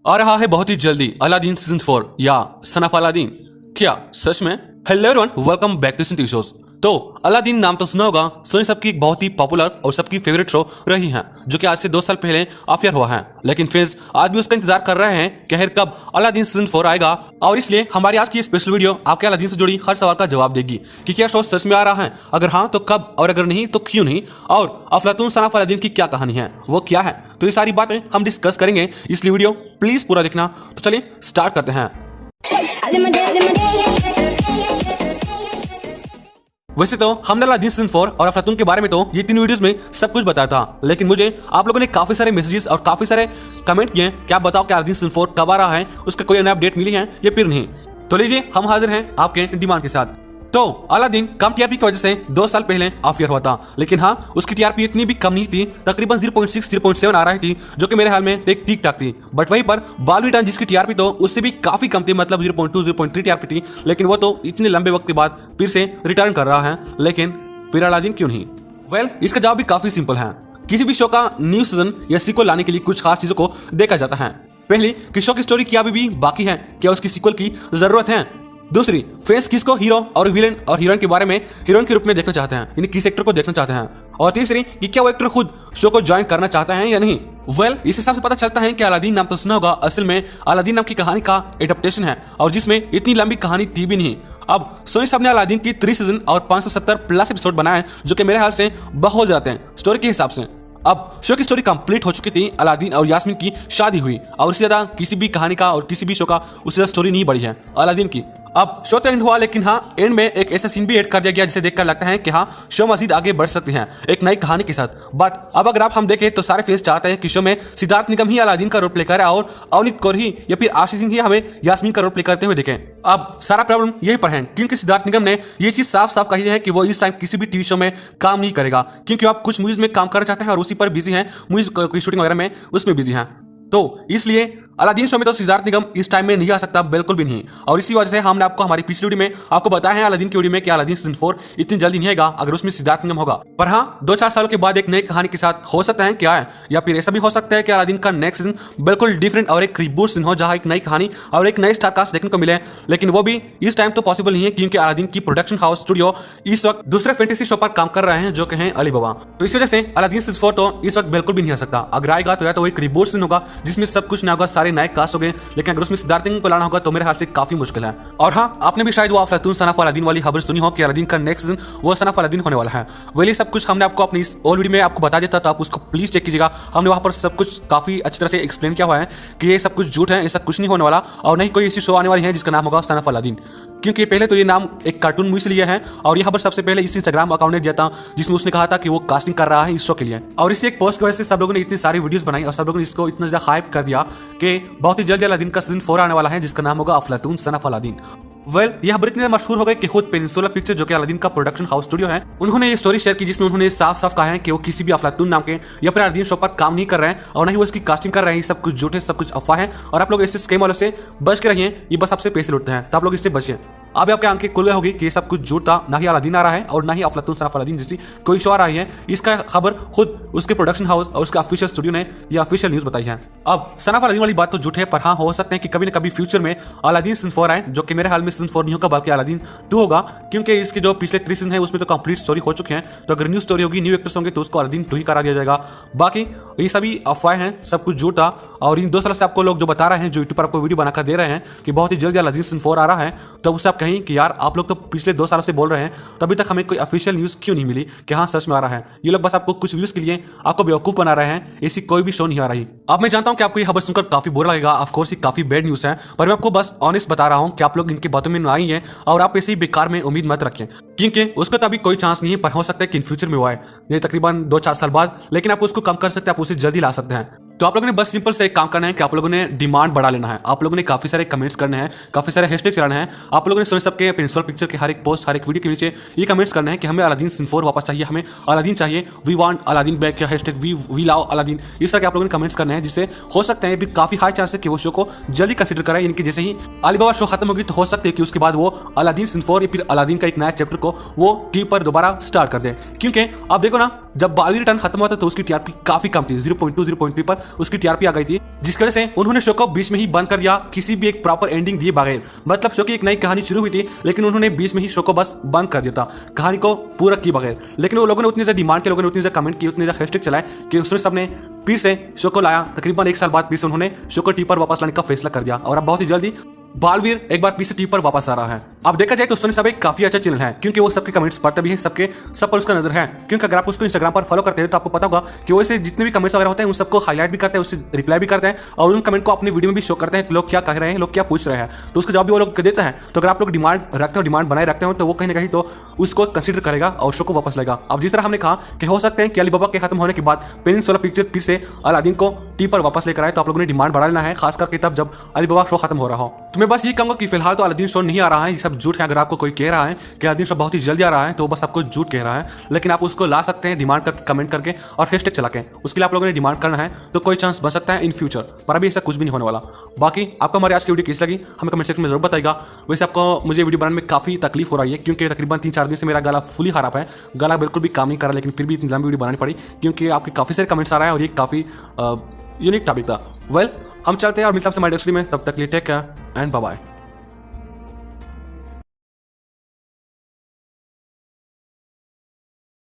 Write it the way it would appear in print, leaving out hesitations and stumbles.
आ रहा है बहुत ही जल्दी अलादीन सीजन 4 या सन ऑफ अलादीन। क्या सच में? Hello everyone, welcome back to TV shows. तो अलादीन नाम तो सुना होगा। सोनी सबकी एक बहुत ही पॉपुलर और सबकी फेवरेट शो रही है, जो कि आज से 2 साल पहले ऑफियर हुआ है। लेकिन फैंस आज भी उसका इंतजार कर रहे हैं कि आखिर कब अलादीन सीजन 4 आएगा। और इसलिए हमारी आज की स्पेशल वीडियो आपके अलादीन से जुड़ी हर सवाल का जवाब देगी कि क्या शो सच में आ रहा है, अगर हाँ तो कब, और अगर नहीं तो क्यों नहीं, और अफलातून सन ऑफ अलादीन की क्या कहानी है, वो क्या है। तो ये सारी बातें हम डिस्कस करेंगे, इसलिए वीडियो प्लीज पूरा देखना। तो चलिए स्टार्ट करते हैं। वैसे तो हमने अलादीन सीजन 4 और अफलातून के बारे में तो ये 3 वीडियोस में सब कुछ बताया था, लेकिन मुझे आप लोगों ने काफी सारे मैसेजेस और काफी सारे कमेंट किए कि आप बताओ कि अलादीन सीजन 4 कब आ रहा है, उसका कोई नया अपडेट मिली है या फिर नहीं। तो लीजिए, हम हाजिर हैं आपके डिमांड के साथ। तो अलादीन कम टीआरपी की वजह से 2 साल पहले ऑफियर हुआ था, लेकिन हाँ उसकी टीआरपी इतनी भी कम नहीं थी, तकरीबन 0.6 0.7 आ रही थी, जो कि मेरे हाल में ठीक ठाक थी। बट वहीं पर बाल रिटर्न जिसकी टीआरपी तो उससे भी काफी कम थी, मतलब 0.2 0.3 टीआरपी थी, लेकिन वो तो इतने लंबे वक्त के बाद फिर से रिटर्न कर रहा है। लेकिन फिर अलादीन क्यों नहीं? वेल, इसका जवाब भी काफी सिंपल है। किसी भी शो का न्यू सीजन या सीक्वल लाने के लिए कुछ खास चीजों को देखा जाता है। पहली, कि शो की स्टोरी क्या अभी भी बाकी है, क्या उसकी सीक्वल की जरूरत है। दूसरी, फैंस किसको हीरो और विलेन और हीरोइन के बारे में हीरोइन के रूप में देखना चाहते हैं, यानी किस एक्टर को देखना चाहते हैं। और तीसरी, कि क्या वो एक्टर खुद शो को ज्वाइन करना चाहता है या नहीं। वेल, इस हिसाब से पता चलता है कि अलादीन नाम तो सुना होगा, असल में अलादीन नाम की कहानी का एडेप्टेशन है, और जिसमें इतनी लंबी कहानी थी भी नहीं। अब सोनी साहब ने अलादीन की 3 सीजन और 570 प्लस एपिसोड बनाए, जो कि मेरे हाल से बहुत जाते हैं स्टोरी के हिसाब से। अब शो की स्टोरी कंप्लीट हो चुकी थी, अलादीन और यास्मीन की शादी हुई, और इससे ज्यादा किसी भी कहानी का और किसी भी शो का उससे ज्यादा स्टोरी नहीं बढ़ी है अलादीन की। अब शो तो एंड हुआ, लेकिन हाँ एंड में एक ऐसा सीन भी ऐड कर दिया गया जिसे देखकर लगता है कि हाँ शो मजीद आगे बढ़ सकती है एक नई कहानी के साथ। बट अब अगर हम देखें तो सारे फैंस चाहते हैं कि शो में सिद्धार्थ निगम ही अलादीन का रोल प्ले करे और अवनीत कौर ही या फिर आशीष सिंह ही हमें यास्मीन का रोल प्ले करते हुए देखें। अब सारा प्रॉब्लम यही पर है, क्योंकि सिद्धार्थ निगम ने ये चीज साफ साफ कही है कि वो इस टाइम किसी भी टीवी शो में काम नहीं करेगा, क्योंकि आप कुछ मूवीज में काम करना चाहते हैं और उसी पर बिजी हैं, मूवीज की शूटिंग वगैरह में उसमें बिजी हैं। तो इसलिए अलादीन शो में तो सिद्धार्थ निगम इस टाइम में नहीं आ सकता, बिल्कुल भी नहीं। और इसी वजह से हमने आपको हमारी पिछली वीडियो में आपको बताया है अलादीन की वीडियो में कि अलादीन सीजन 4 इतनी जल्दी नहीं आएगा अगर उसमें सिद्धार्थ निगम होगा। पर हाँ 2-4 साल के बाद एक नई कहानी के साथ हो सकता है क्या है, या फिर ऐसा भी हो सकता है कि अलादीन का नेक्स्ट सीजन बिल्कुल डिफरेंट और एक रिबूट सीजन हो, जहां एक नई कहानी और एक नई स्टारकास्ट देखने को मिले। लेकिन वो भी इस टाइम तो पॉसिबल नहीं है, क्योंकि अलादीन की प्रोडक्शन हाउस स्टूडियो इस वक्त दूसरे फैंटेसी शो पर काम कर रहे हैं, जो कि हैं अलीबाबा। तो इस वजह से अलादीन सीजन 4 तो इस वक्त बिल्कुल भी नहीं आ सकता। अगर आएगा तो या तो एक रिबूट सीजन होगा जिसमें सब कुछ नया होगा, सारे नए कास्ट हो गए, लेकिन अगर उसमें सिद्धार्थ निगम को लाना होगा तो मेरे हाल से काफी मुश्किल है। और हाँ, आपने भी शायद वो अफलातून सन ऑफ अलादीन वाली खबर सुनी हो कि अलादीन का नेक्स्ट सीजन वो सन ऑफ अलादीन होने वाला है। वही सब कुछ हमने आपको अपनी इस ओल्ड वीडियो में आपको बता देता, तो आप उसको प्लीज चेक कीजिएगा। हमने वहां पर सब कुछ काफी अच्छी तरह से एक्सप्लेन किया हुआ है कि ये सब कुछ झूठ है, ऐसा कुछ नहीं होने वाला, और नहीं कोई ऐसी शो आने वाली है जिसका नाम होगा सन ऑफ अलादीन। क्योंकि पहले तो ये नाम एक कार्टून मूवी से लिया है, और ये खबर सबसे पहले इस इंस्टाग्राम अकाउंट ने दिया था, जिसमें उसने कहा था कि वो कास्टिंग कर रहा है इस शो के लिए। और इसी एक पोस्ट की वजह से सब लोगों ने इतनी सारी वीडियोस बनाई और सब लोगों ने इसको इतना ज्यादा हाइप कर दिया कि बहुत ही जल्दी अलादीन का सीजन 4 आने वाला है, जिसका नाम होगा अफलातून सन ऑफ अलादीन। वेल, यह खबर इतनी मशहूर हो गई कि खुद पेनिनसुला पिक्चर, जो कि अलादीन का प्रोडक्शन हाउस स्टूडियो है, उन्होंने ये स्टोरी शेयर की, जिसमें उन्होंने साफ साफ कहा है कि वो किसी भी अफलातून नाम के या फिर अलादीन शो पर काम नहीं कर रहे हैं, और ना ही वो इसकी कास्टिंग कर रहे हैं। ये सब कुछ झूठ है, सब कुछ अफवाह है, और आप लोग ऐसे स्कैम वालों से बच के रहिए, ये बस आपसे पैसे लूटते हैं, तो आप लोग इससे बचिए। अब आपके आंखें खुल गई होगी कि ये सब कुछ झूठ था, ना ही अलादीन आ रहा है और ना ही अफलातून सन ऑफ अलादीन जैसी कोई शो आ रही है। इसका खबर खुद उसके प्रोडक्शन हाउस और उसके ऑफिशियल स्टूडियो ने ये ऑफिशियल न्यूज बताई है। अब सन ऑफ अलादीन वाली बात तो झूठ है, पर हाँ हो सकते हैं कि कभी ना कभी फ्यूचर में अलादीन सीजन 4 आए, जो कि मेरे हाल में सीजन 4 नहीं होगा बल्कि अलादीन 2 होगा, क्योंकि इसके जो पिछले 3 सीजन है उसमें तो कंप्लीट स्टोरी हो चुके हैं। तो अगर न्यू स्टोरी होगी, न्यू एक्टर्स होंगे, तो उसको अलादीन 2 ही करा दिया जाएगा। बाकी ये सभी अफवाह हैं, सब कुछ झूठ था। और इन 2 सालों से आपको लोग जो बता रहे हैं, जो यूट्यूब पर आपको वीडियो बनाकर दे रहे हैं कि बहुत ही जल्दी अलादीन सीजन 4 आ रहा है, तो उससे आप कहें कि यार आप लोग तो पिछले 2 सालों से बोल रहे हैं, तो अभी तक हमें कोई ऑफिशियल न्यूज़ क्यों नहीं मिली कि हाँ सच में आ रहा है। ये लोग बस आपको कुछ व्यूज के लिए आपको बेवकूफ बना रहे हैं, ऐसी कोई भी शो नहीं आ रही। अब मैं जानता हूं कि आपको ये खबर सुनकर काफी बुरा लगेगा, ऑफ कोर्स ये काफी बैड न्यूज़ है, पर मैं आपको बस ऑनेस्ट बता रहा हूं कि आप लोग इनकी बातों में आई हैं, और आप ऐसे ही बेकार में उम्मीद मत रखें, क्योंकि उसका तो अभी कोई चांस नहीं है, पर हो सकता है कि इन फ्यूचर में वो आए, ये तकरीबन 2-4 साल बाद, लेकिन आप उसको कम कर सकते हैं, आप उसे जल्दी ला सकते हैं। तो आप लोगों ने बस सिंपल से एक काम करना है कि आप लोगों ने डिमांड बढ़ा लेना है। आप लोगों ने काफी सारे कमेंट्स करने हैं, काफी सारे हैशटैग चलाने हैं। आप लोगों ने सोनी सबके पेनिनसुला पिक्चर के हर एक पोस्ट, हर एक वीडियो के नीचे ये कमेंट्स करने हैं कि हमें अलादीन सीजन 4 वापस चाहिए, हमें अलादीन चाहिए, वी वांट अलादीन बैक, या हैशटैग वी लव अलादीन। इस तरह के आप लोगों ने कमेंट्स करने हैं, जिससे हो सकते हैं भी काफी हाई चांस है कि वो शो को जल्दी कंसिडर करें। इनकी जैसे ही अलीबाबा शो खत्म होगी, तो हो सकता है कि उसके बाद वो अलादीन सीजन 4 या फिर अलादीन का एक नया चैप्टर को वो टीवी पर दोबारा स्टार्ट कर दे। क्योंकि आप देखो ना, जब बालवीर रिटर्न खत्म हुआ था तो उसकी टीआरपी काफी कम थी, 0.2 0.3 पर उसकी टीआरपी आ गई थी, जिसकी वजह से उन्होंने शो को बीच में ही बंद कर दिया, किसी भी एक प्रॉपर एंडिंग दिए बगैर। मतलब शो की एक नई कहानी शुरू हुई थी लेकिन उन्होंने बीच में ही शो को बस बंद कर दिया था, कहानी को पूरा किए बगैर। लेकिन वो लोगों ने उतनी ज्यादा डिमांड की, लोगों ने उतनी ज्यादा कमेंट की, उतनी ज्यादा हैशटैग चलाए कि उसने सबने फिर से शो को लाया। तकरीबन 1 साल बाद फिर से उन्होंने शो को टी पर वापस लाने का फैसला कर दिया और अब बहुत ही जल्दी बालवीर एक बार फिर से टी पर वापस आ रहा है। अब देखा जाए तो सोनी सब एक काफी अच्छा चैनल है, क्योंकि वो सबके कमेंट्स पढ़ते भी है, सब पर उसका नजर है। क्योंकि अगर आप उसको इंस्टाग्राम पर फॉलो करते हैं तो आपको पता होगा कि वो इसे जितने भी कमेंट्स वगैरह होते हैं उन सबको हाईलाइट भी करते हैं, उससे रिप्लाई भी करते हैं और उन कमेंट को अपनी वीडियो में भी शो करते हैं कि लोग क्या कह रहे हैं, लोग क्या पूछ रहे हैं, तो उसका जवाब भी वो लोग देते हैं। तो अगर आप लोग डिमांड रखते हो, डिमांड बनाए रखते हो, तो वो कहीं ना कहीं तो उसको कंसिडर करेगा और शो को वापस लेगा। अब जिस तरह हमने कहा कि हो सकते हैं कि अलीबाबा के खत्म होने के बाद पेनिनसुला पिक्चर फिर से अलादीन को टी पर वापस लेकर आए, तो आप लोगों ने डिमांड बढ़ा लेना है, खास करके तब जब अलीबाबा शो खत्म हो रहा हो। तो मैं बस ये कहूंगा कि फिलहाल तो अलादीन शो नहीं आ रहा है, ये सब झूठ है। अगर आपको कोई कह रहा है कि अलादीन शो बहुत ही जल्दी आ रहा है तो वो बस आपको झूठ कह रहा है, लेकिन आप उसको ला सकते हैं डिमांड करके, कमेंट करके और हैशटैग चला के। उसके लिए आप लोगों ने डिमांड करना है तो कोई चांस बन सकता है इन फ्यूचर, पर अभी ऐसा कुछ भी नहीं होने वाला। बाकी आपको हमारी आज की वीडियो कैसी लगी हमें कमेंट सेक्शन में जरूर बताइएगा। वैसे आपको मुझे वीडियो बनाने में काफी तकलीफ हो रही है, क्योंकि तकरीबन 3-4 दिन से मेरा गला फुली खराब है, गला बिल्कुल भी काम नहीं कर रहा, लेकिन फिर भी इतनी लंबी वीडियो बनानी पड़ी क्योंकि आपके काफी सारे कमेंट्स आ रहे हैं और ये काफी यूनिक टॉपिक था। वेल हम चलते हैं और मिलते हैं आपसे हमारे नेक्स्ट वीडियो में, तब तक लिए take care and bye bye.